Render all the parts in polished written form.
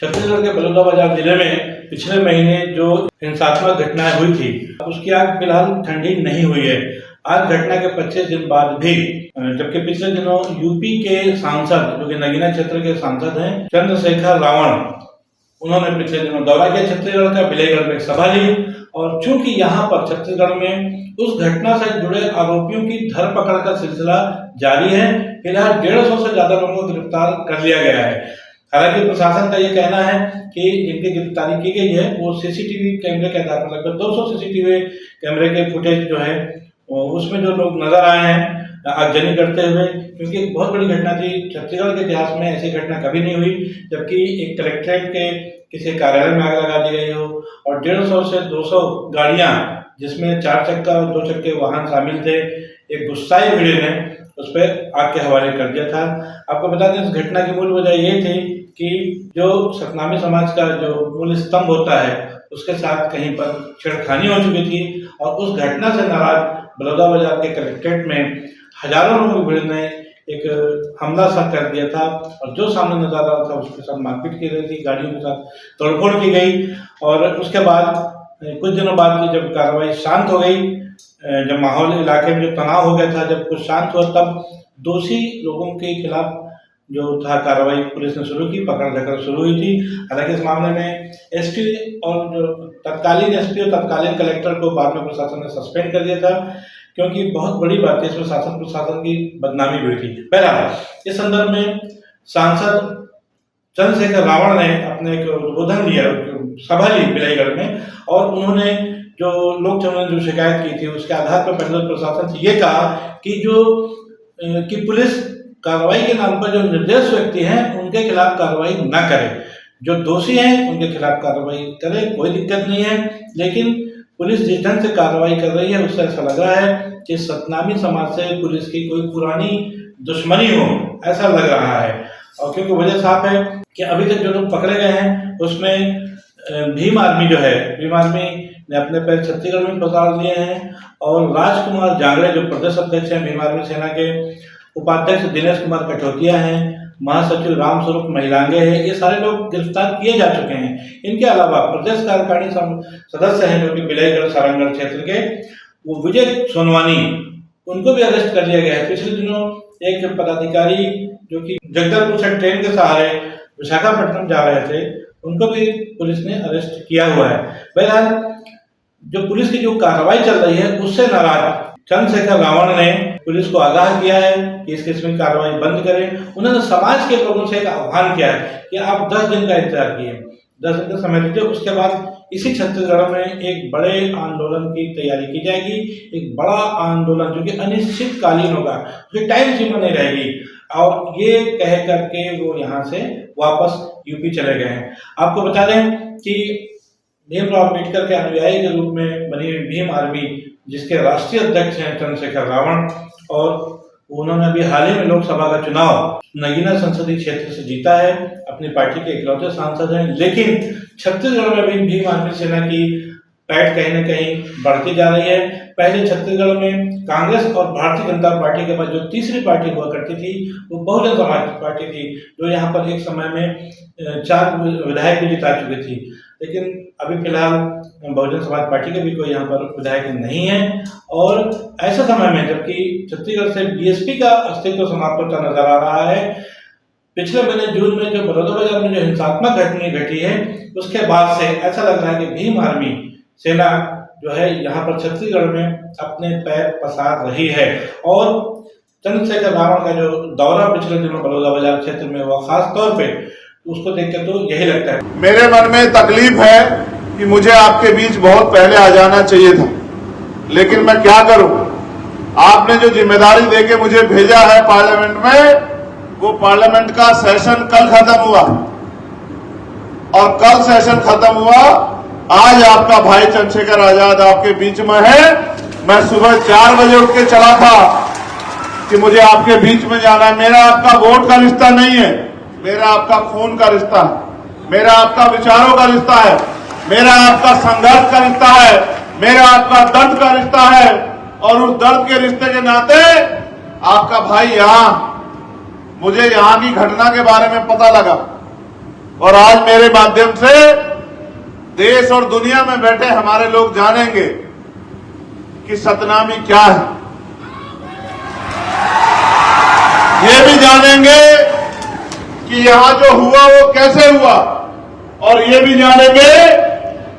छत्तीसगढ़ के बलौदाबाजार जिले में पिछले महीने जो हिंसात्मक घटनाएं हुई थी, उसकी आग फिलहाल ठंडी नहीं हुई है। आज घटना के 25 दिन बाद भी, जबकि पिछले दिनों यूपी के सांसद, जो कि नगीना क्षेत्र के सांसद हैं, चंद्रशेखर रावण, उन्होंने पिछले दिनों दौरा किया छत्तीसगढ़ का, बिलाईगढ़ में एक सभा ली। और चूंकि यहाँ पर छत्तीसगढ़ में उस घटना से जुड़े आरोपियों की धरपकड़ का सिलसिला जारी है। फिलहाल 150 से ज्यादा लोगों को गिरफ्तार कर लिया गया है। हालांकि प्रशासन का ये कहना है कि जिनकी गिरफ्तारी की गई है वो सीसीटीवी कैमरे के आधार पर लगभग 200 सीसीटीवी कैमरे के फुटेज जो है उसमें जो लोग नजर आए हैं आगजनी करते हुए, क्योंकि एक बहुत बड़ी घटना थी। छत्तीसगढ़ के इतिहास में ऐसी घटना कभी नहीं हुई जबकि एक कलेक्ट्रेट के किसी कार्यालय में आग लगा दी गई हो और 150 से 200 गाड़ियां, जिसमें 4 चक्का और 2 चक्के वाहन शामिल थे, एक गुस्साई भीड़ ने उस पर आग के हवाले कर दिया था। आपको बता दें, इस घटना की मूल वजह ये थी कि जो सतनामी समाज का जो मूल स्तंभ होता है उसके साथ कहीं पर छेड़खानी हो चुकी थी और उस घटना से नाराज बलौदाबाजार के कलेक्ट्रेट में हजारों लोगों की भीड़ ने एक हमला सा कर दिया था और जो सामने नजर आ रहा था उसके साथ मारपीट की गई थी, गाड़ियों के साथ तोड़फोड़ की गई। और उसके बाद कुछ दिनों बाद की जब कार्रवाई शांत हो गई, जब माहौल इलाके में जो तनाव हो गया था, जब कुछ शांत हुआ, तब दोषी लोगों के खिलाफ जो था कार्रवाई पुलिस ने शुरू की, पकड़ धकड़ शुरू हुई थी। हालांकि इस मामले में एसपी और जो तत्कालीन एसपी और तत्कालीन कलेक्टर को बाद में प्रशासन ने सस्पेंड कर दिया था, क्योंकि बहुत बड़ी बात है, इसमें शासन प्रशासन की बदनामी हुई थी। बहरहाल इस संदर्भ में सांसद चंद्रशेखर रावण ने अपने एक उद्बोधन दिया, सभा ली बिलाईगढ़ में, और उन्होंने जो लोग ने जो शिकायत की थी उसके आधार पर पहले प्रशासन से ये कहा कि पुलिस कार्रवाई के नाम पर जो निर्दोष व्यक्ति हैं उनके खिलाफ कार्रवाई न करे, जो दोषी हैं उनके खिलाफ कार्रवाई करे, कोई दिक्कत नहीं है। लेकिन पुलिस जिस ढंग से कार्रवाई कर रही है उससे ऐसा लग रहा है कि सतनामी समाज से पुलिस की कोई पुरानी दुश्मनी हो, ऐसा लग रहा है। और क्योंकि वजह साफ है कि अभी तक जो लोग पकड़े गए हैं उसमें भीम आर्मी जो है, भीम आर्मी ने अपने पैर छत्तीसगढ़ में पसार लिए हैं और राजकुमार जांगड़े जो प्रदेश अध्यक्ष हैं भीम आर्मी सेना के, उपाध्यक्ष दिनेश कुमार कटौतिया हैं, महासचिव रामस्वरूप महिलांगे हैं, ये सारे लोग गिरफ्तार किए जा चुके हैं। इनके अलावा प्रदेश कार्यकारिणी सदस्य हैं जो कि बिलाईगढ़ सारंगढ़ क्षेत्र के, वो विजय सोनवानी, उनको भी अरेस्ट कर लिया गया है। पिछले दिनों एक पदाधिकारी जो कि जगदलपुर से ट्रेन के सहारे विशाखापट्टनम जा रहे थे, उनको भी पुलिस ने अरेस्ट किया हुआ है। बहरहाल जो पुलिस की जो कार्रवाई चल रही है उससे नाराज चंद्रशेखर रावण ने पुलिस को आगाह किया है कि इस किस्म की कार्रवाई बंद करें। उन्होंने समाज के लोगों से एक आह्वान किया है कि आप 10 दिन का इंतजार कीजिए, 10 दिन का समय दीजिए, उसके बाद इसी छत्तीसगढ़ में एक बड़े आंदोलन की तैयारी की जाएगी। एक बड़ा आंदोलन जो कि अनिश्चितकालीन होगा, उसकी टाइम सीमा नहीं रहेगी। और ये कह करके वो यहाँ से वापस यूपी चले गए हैं। आपको बता दें कि भीमराव अम्बेडकर के अनुयायी के रूप में बनी हुई भीम आर्मी, जिसके राष्ट्रीय अध्यक्ष हैं चंद्रशेखर रावण, और उन्होंने अभी हाल ही में लोकसभा का चुनाव नगीना संसदीय क्षेत्र से जीता है, अपनी पार्टी के इकलौते सांसद हैं। लेकिन छत्तीसगढ़ में भी भीम आर्मी सेना की पैठ कहीं न कहीं बढ़ती जा रही है। पहले छत्तीसगढ़ में कांग्रेस और भारतीय जनता पार्टी के बाद जो तीसरी पार्टी हुआ करती थी वो बहुजन समाज पार्टी थी, जो यहाँ पर एक समय में 4 विधायक भी जिता चुकी थी। लेकिन अभी फिलहाल बहुजन समाज पार्टी के भी कोई यहाँ पर विधायक नहीं है। और ऐसे समय में जबकि छत्तीसगढ़ से बीएसपी का अस्तित्व समाप्त होता नजर आ रहा है, पिछले महीने जून में जो बलौदाबाजार में जो हिंसात्मक घटना घटी है उसके बाद से ऐसा लग रहा है कि भीम आर्मी सेना जो है यहाँ पर छत्तीसगढ़ में अपने पैर पसार रही है। और चंद्रशेखर रावण का जो दौरा पिछले दिनों बलौदाबाजार क्षेत्र में हुआ, खास तौर पे उसको देखकर तो यही लगता है। मेरे मन में तकलीफ है कि मुझे आपके बीच बहुत पहले आ जाना चाहिए था, लेकिन मैं क्या करूं, आपने जो जिम्मेदारी देके मुझे भेजा है पार्लियामेंट में, वो पार्लियामेंट का सेशन कल खत्म हुआ और कल सेशन खत्म हुआ, आज आपका भाई चंद्रशेखर आजाद आपके बीच में है। मैं सुबह 4 बजे उठ के चला था कि मुझे आपके बीच में जाना है। मेरा आपका वोट का रिश्ता नहीं है, मेरा आपका खून का रिश्ता है, मेरा आपका विचारों का रिश्ता है, मेरा आपका संघर्ष का रिश्ता है, मेरा आपका दर्द का रिश्ता है। और उस दर्द के रिश्ते के नाते आपका भाई यहाँ, मुझे यहाँ की घटना के बारे में पता लगा और आज मेरे माध्यम से देश और दुनिया में बैठे हमारे लोग जानेंगे कि सतनामी क्या है। ये भी जानेंगे कि यहां जो हुआ वो कैसे हुआ, और ये भी जानेंगे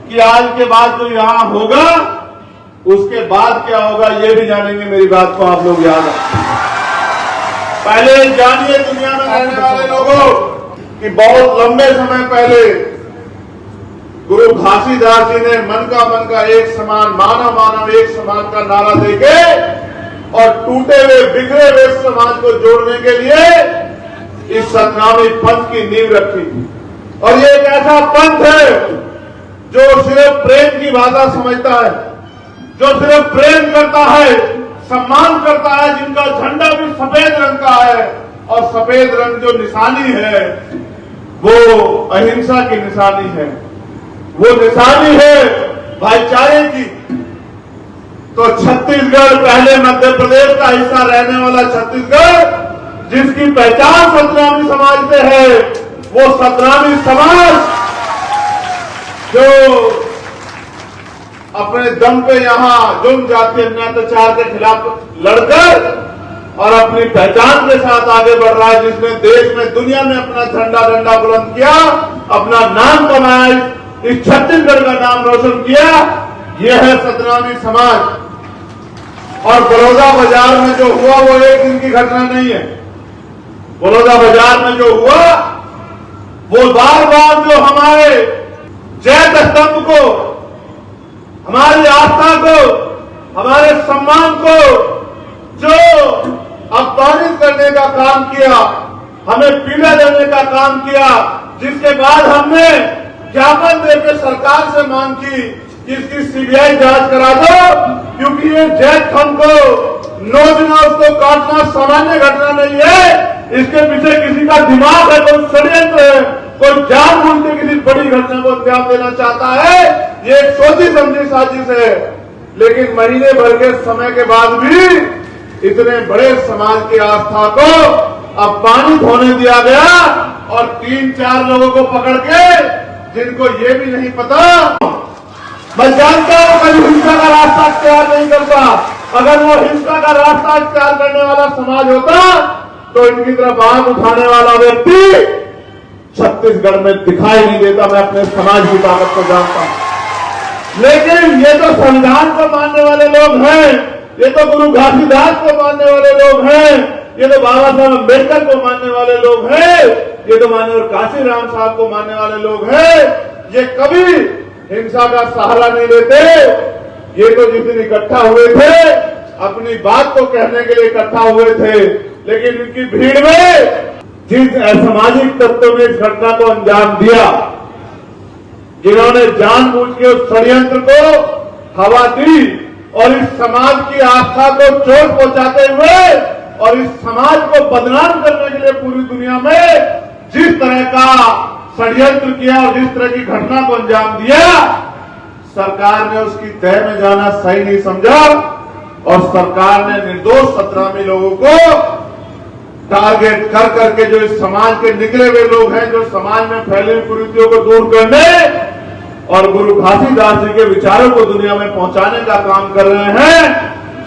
कि आज के बाद जो यहां होगा उसके बाद क्या होगा, ये भी जानेंगे। मेरी बात को आप लोग याद रखें। पहले जानिए दुनिया में रहने वाले लोगों कि बहुत लंबे समय पहले गुरु घासीदास जी ने मन का एक समान, मानव मानव एक समान का नारा देके और टूटे हुए बिखरे हुए समाज को जोड़ने के लिए इस सतनामी पंथ की नींव रखी। और ये एक ऐसा पंथ है जो सिर्फ प्रेम की भाषा समझता है, जो सिर्फ प्रेम करता है, सम्मान करता है, जिनका झंडा भी सफेद रंग का है, और सफेद रंग जो निशानी है वो अहिंसा की निशानी है, वो निशानी है भाईचारे की। तो छत्तीसगढ़, पहले मध्य प्रदेश का हिस्सा रहने वाला छत्तीसगढ़, जिसकी पहचान सतनामी समाज से है, वो सतनामी समाज जो अपने दम पे यहां जुर्म, जाति, अन्याय, अत्याचार के खिलाफ लड़कर और अपनी पहचान के साथ आगे बढ़ रहा है, जिसने देश में, दुनिया में अपना झंडा बुलंद किया, अपना नाम कमाया, इस छत्तीसगढ़ का नाम रोशन किया, यह है सतनामी समाज। और बड़ौदा बाजार में जो हुआ वो एक दिन की घटना नहीं है। बड़ौदा बाजार में जो हुआ वो बार बार जो हमारे जैत स्तंभ को, हमारी आस्था को, हमारे सम्मान को जो अपमानित करने का काम किया, हमें पीड़ा देने का काम किया, जिसके बाद हमने ज्ञापन देकर सरकार से मांग की कि इसकी सीबीआई जांच करा दो, क्योंकि ये जैत खम को नोचना, उसको काटना सामान्य घटना नहीं है। इसके पीछे किसी का दिमाग है, कोई षड्यंत्र है, कोई जानबूझ के किसी बड़ी घटना को अंजाम देना चाहता है। ये एक सोची समझी साजिश है। लेकिन महीने भर के समय के बाद भी इतने बड़े समाज की आस्था को अपमानित होने दिया गया, और 3-4 लोगों को पकड़ के, जिनको ये भी नहीं पता, मैं जानता हूं कभी हिंसा का रास्ता इख्तियार नहीं करता। अगर वो हिंसा का रास्ता इख्तियार करने वाला समाज होता तो इनकी तरफ आंख उठाने वाला व्यक्ति छत्तीसगढ़ में दिखाई नहीं देता। मैं अपने समाज की ताकत को जानता हूं। लेकिन ये तो संविधान को मानने वाले लोग हैं, ये तो गुरु घासीदास को मानने वाले लोग हैं, ये तो बाबा साहब अम्बेडकर को मानने वाले लोग हैं, ये तो माननीय काशीराम साहब को मानने वाले लोग हैं। ये कभी हिंसा का सहारा नहीं लेते। ये तो जिस दिन इकट्ठा हुए थे अपनी बात को कहने के लिए इकट्ठा हुए थे, लेकिन इनकी भीड़ में जिन असामाजिक तत्वों ने इस घटना को अंजाम दिया, जिन्होंने जानबूझ के उस षड्यंत्र को हवा दी और इस समाज की आस्था को चोट पहुंचाते हुए और इस समाज को बदनाम करने के लिए पूरी दुनिया में जिस तरह का षड्यंत्र किया और जिस तरह की घटना को अंजाम दिया, सरकार ने उसकी तह में जाना सही नहीं समझा और सरकार ने निर्दोष सतनामी लोगों को टारगेट कर करके, जो इस समाज के निकले हुए लोग हैं, जो समाज में फैली हुई कुरीतियों को दूर करने और गुरु घासीदास जी के विचारों को दुनिया में पहुंचाने का काम कर रहे हैं,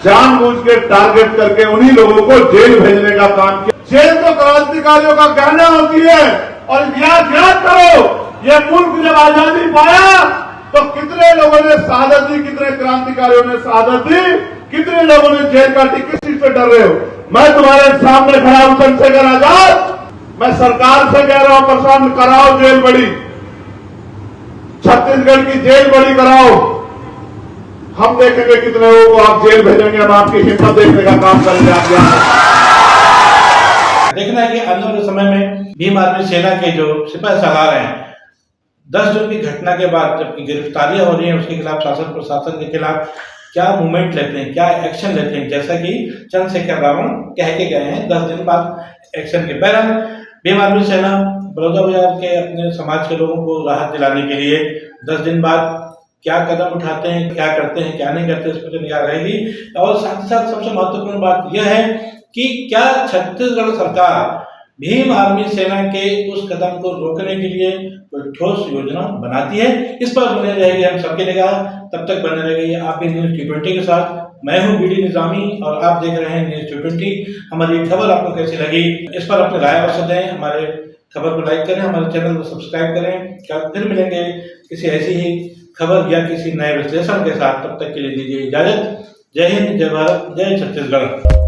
जानबूझ के टारगेट करके उन्हीं लोगों को जेल भेजने का काम किया। जेल तो क्रांतिकारियों का कहना होती है, और इतिहास याद करो, यह मुल्क जब आजादी पाया तो कितने लोगों ने शहादत दी, कितने क्रांतिकारियों ने शहादत दी, कितने लोगों ने जेल काटी। किस चीज से डर रहे हो? मैं तुम्हारे सामने खड़ा हूं चंद्रशेखर आजाद, मैं सरकार से कह रहा हूं प्रशासन कराओ जेल बड़ी, छत्तीसगढ़ की जेल बड़ी कराओ। हम देखेंगे कितने लोगों को आप जेल भेजेंगे, हम आपकी हिम्मत देखने का काम करेंगे। आप देखना है कि आने वाले समय में भीम आर्मी सेना के जो सिपाही सालार हैं, 10 जून की घटना के बाद जबकि गिरफ्तारियां हो रही हैं, उसके खिलाफ शासन प्रशासन के खिलाफ क्या मूवमेंट लेते हैं, क्या एक्शन लेते हैं, जैसा कि चंद्रशेखर रावण कह के गए हैं 10 दिन बाद एक्शन के। बहरहाल भीम आर्मी सेना बड़ौदा बाजार के अपने समाज के लोगों को राहत दिलाने के लिए 10 दिन बाद क्या कदम उठाते हैं, क्या करते हैं, क्या नहीं करते, इस पर निगाह रहेगी। और साथ ही साथ सबसे महत्वपूर्ण बात यह है कि क्या छत्तीसगढ़ सरकार भीम आर्मी सेना के उस कदम को रोकने के लिए कोई ठोस योजना बनाती है। इस पर बने रहेंगे हम सबके निगाह। तब तक बने रहेंगे आप भी न्यूज़ T20 के साथ। मैं हूं बीडी निजामी और आप देख रहे हैं न्यूज़ T20। हमारी खबर आपको कैसी लगी, इस पर अपनी राय अवश्य दें। हमारे खबर को लाइक करें, हमारे चैनल को सब्सक्राइब करें। क्या फिर मिलेंगे किसी ऐसी ही खबर या किसी नए विश्लेषण के साथ। तब तक के लिए दीजिए इजाजत। जय हिंद, जय भारत, जय छत्तीसगढ़।